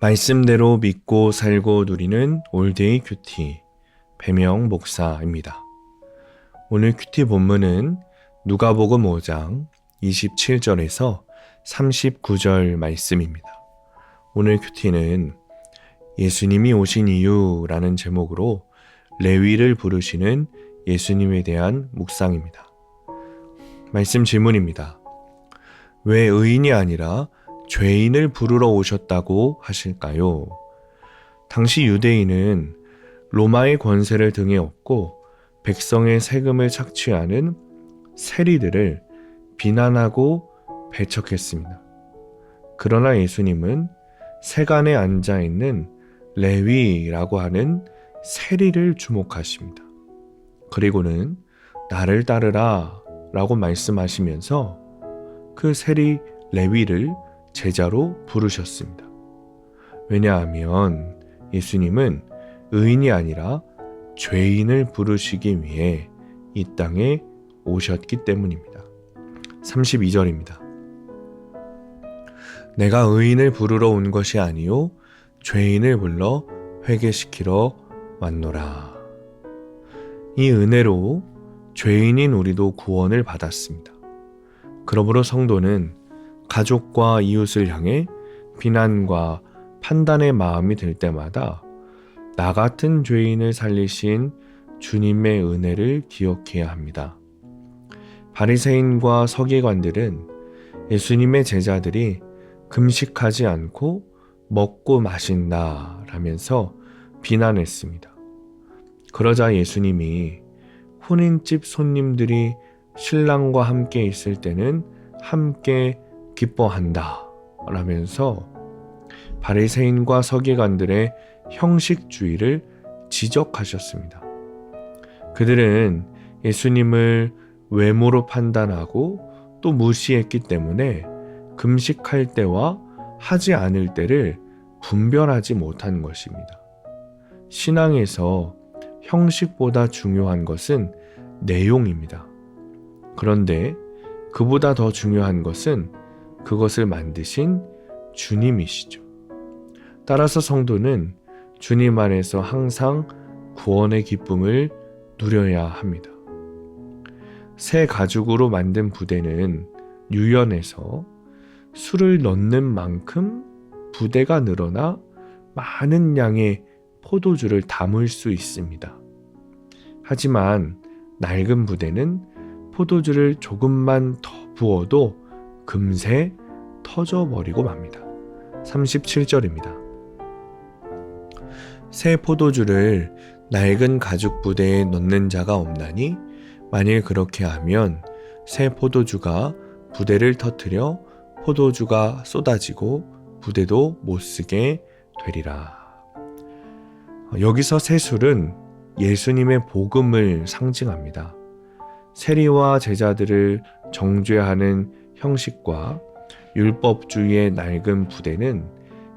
말씀대로 믿고 살고 누리는 올데이 큐티 배명 목사입니다. 오늘 큐티 본문은 누가복음 5장 27절에서 39절 말씀입니다. 오늘 큐티는 예수님이 오신 이유라는 제목으로 레위를 부르시는 예수님에 대한 묵상입니다. 말씀 질문입니다. 왜 의인이 아니라 죄인을 부르러 오셨다고 하실까요? 당시 유대인은 로마의 권세를 등에 업고 백성의 세금을 착취하는 세리들을 비난하고 배척했습니다. 그러나 예수님은 세간에 앉아있는 레위라고 하는 세리를 주목하십니다. 그리고는 나를 따르라 라고 말씀하시면서 그 세리 레위를 제자로 부르셨습니다. 왜냐하면 예수님은 의인이 아니라 죄인을 부르시기 위해 이 땅에 오셨기 때문입니다. 32절입니다. 내가 의인을 부르러 온 것이 아니요 죄인을 불러 회개시키러 왔노라. 이 은혜로 죄인인 우리도 구원을 받았습니다. 그러므로 성도는 가족과 이웃을 향해 비난과 판단의 마음이 들 때마다 나 같은 죄인을 살리신 주님의 은혜를 기억해야 합니다. 바리새인과 서기관들은 예수님의 제자들이 금식하지 않고 먹고 마신다라면서 비난했습니다. 그러자 예수님이 혼인집 손님들이 신랑과 함께 있을 때는 함께 기뻐한다 라면서 바리새인과 서기관들의 형식주의를 지적하셨습니다. 그들은 예수님을 외모로 판단하고 또 무시했기 때문에 금식할 때와 하지 않을 때를 분별하지 못한 것입니다. 신앙에서 형식보다 중요한 것은 내용입니다. 그런데 그보다 더 중요한 것은 그것을 만드신 주님이시죠. 따라서 성도는 주님 안에서 항상 구원의 기쁨을 누려야 합니다. 새 가죽으로 만든 부대는 유연해서 술을 넣는 만큼 부대가 늘어나 많은 양의 포도주를 담을 수 있습니다. 하지만 낡은 부대는 포도주를 조금만 더 부어도 금세 터져버리고 맙니다. 37절입니다. 새 포도주를 낡은 가죽 부대에 넣는 자가 없나니 만일 그렇게 하면 새 포도주가 부대를 터뜨려 포도주가 쏟아지고 부대도 못쓰게 되리라. 여기서 새 술은 예수님의 복음을 상징합니다. 세리와 제자들을 정죄하는 형식과 율법주의의 낡은 부대는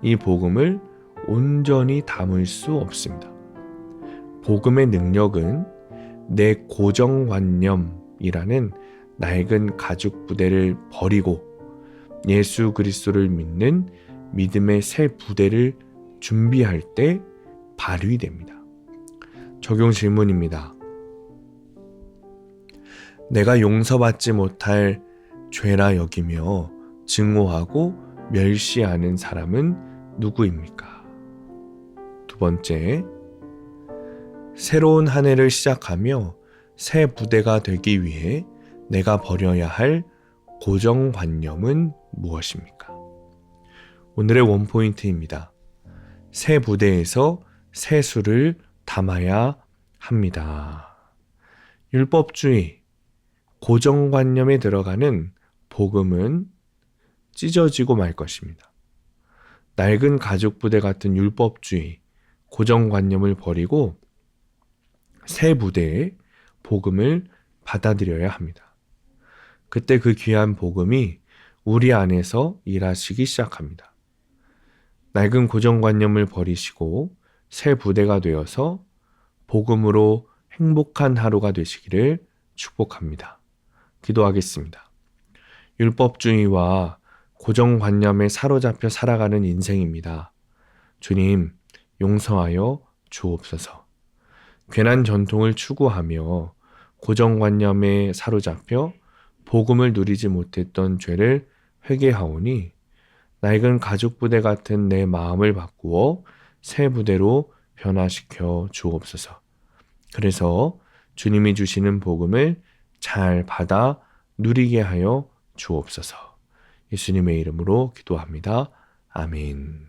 이 복음을 온전히 담을 수 없습니다. 복음의 능력은 내 고정관념이라는 낡은 가죽 부대를 버리고 예수 그리스도를 믿는 믿음의 새 부대를 준비할 때 발휘됩니다. 적용 질문입니다. 내가 용서받지 못할 죄라 여기며 증오하고 멸시하는 사람은 누구입니까? 두 번째, 새로운 한 해를 시작하며 새 부대가 되기 위해 내가 버려야 할 고정관념은 무엇입니까? 오늘의 원포인트입니다. 새 부대에서 새 술을 담아야 합니다. 율법주의, 고정관념에 들어가는 복음은 찢어지고 말 것입니다. 낡은 가죽 부대 같은 율법주의, 고정관념을 버리고 새 부대의 복음을 받아들여야 합니다. 그때 그 귀한 복음이 우리 안에서 일하시기 시작합니다. 낡은 고정관념을 버리시고 새 부대가 되어서 복음으로 행복한 하루가 되시기를 축복합니다. 기도하겠습니다. 율법주의와 고정관념에 사로잡혀 살아가는 인생입니다. 주님, 용서하여 주옵소서. 괜한 전통을 추구하며 고정관념에 사로잡혀 복음을 누리지 못했던 죄를 회개하오니 낡은 가죽부대 같은 내 마음을 바꾸어 새 부대로 변화시켜 주옵소서. 그래서 주님이 주시는 복음을 잘 받아 누리게 하여 주옵소서. 예수님의 이름으로 기도합니다. 아멘.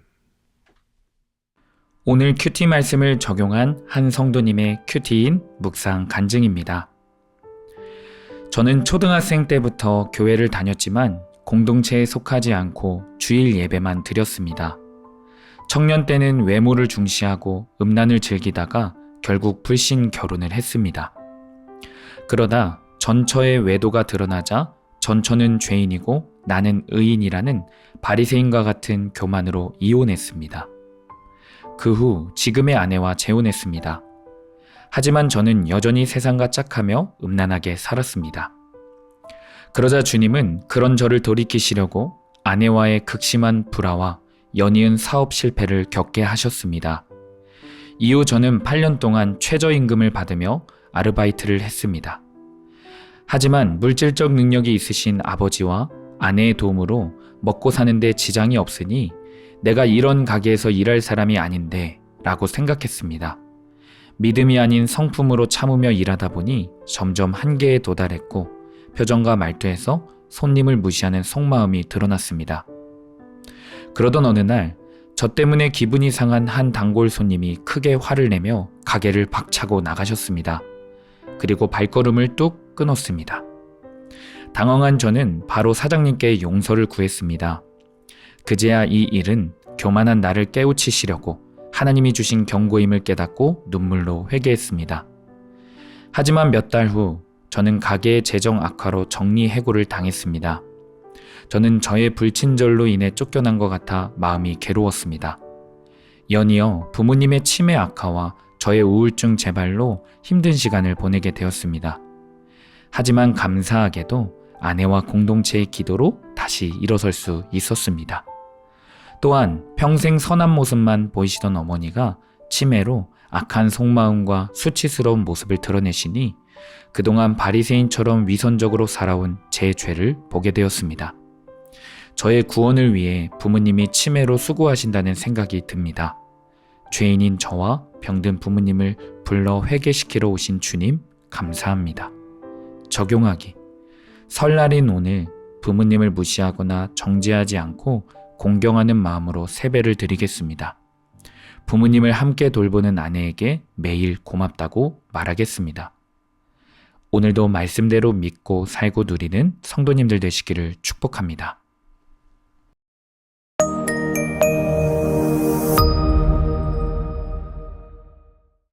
오늘 큐티 말씀을 적용한 한 성도님의 큐티인 묵상 간증입니다. 저는 초등학생 때부터 교회를 다녔지만 공동체에 속하지 않고 주일 예배만 드렸습니다. 청년 때는 외모를 중시하고 음란을 즐기다가 결국 불신 결혼을 했습니다. 그러다 전처의 외도가 드러나자 전처는 죄인이고 나는 의인이라는 바리새인과 같은 교만으로 이혼했습니다. 그 후 지금의 아내와 재혼했습니다. 하지만 저는 여전히 세상과 짝하며 음란하게 살았습니다. 그러자 주님은 그런 저를 돌이키시려고 아내와의 극심한 불화와 연이은 사업 실패를 겪게 하셨습니다. 이후 저는 8년 동안 최저임금을 받으며 아르바이트를 했습니다. 하지만 물질적 능력이 있으신 아버지와 아내의 도움으로 먹고 사는데 지장이 없으니 내가 이런 가게에서 일할 사람이 아닌데 라고 생각했습니다. 믿음이 아닌 성품으로 참으며 일하다 보니 점점 한계에 도달했고 표정과 말투에서 손님을 무시하는 속마음이 드러났습니다. 그러던 어느 날 저 때문에 기분이 상한 한 단골 손님이 크게 화를 내며 가게를 박차고 나가셨습니다. 그리고 발걸음을 뚝 끊었습니다. 당황한 저는 바로 사장님께 용서를 구했습니다. 그제야 이 일은 교만한 나를 깨우치시려고 하나님이 주신 경고임을 깨닫고 눈물로 회개했습니다. 하지만 몇 달 후 저는 가게의 재정 악화로 정리해고를 당했습니다. 저는 저의 불친절로 인해 쫓겨난 것 같아 마음이 괴로웠습니다. 연이어 부모님의 치매 악화와 저의 우울증 재발로 힘든 시간을 보내게 되었습니다. 하지만 감사하게도 아내와 공동체의 기도로 다시 일어설 수 있었습니다. 또한 평생 선한 모습만 보이시던 어머니가 치매로 악한 속마음과 수치스러운 모습을 드러내시니 그동안 바리새인처럼 위선적으로 살아온 제 죄를 보게 되었습니다. 저의 구원을 위해 부모님이 치매로 수고하신다는 생각이 듭니다. 죄인인 저와 병든 부모님을 불러 회개시키러 오신 주님 감사합니다. 적용하기. 설날인 오늘 부모님을 무시하거나 정죄하지 않고 공경하는 마음으로 세배를 드리겠습니다. 부모님을 함께 돌보는 아내에게 매일 고맙다고 말하겠습니다. 오늘도 말씀대로 믿고 살고 누리는 성도님들 되시기를 축복합니다.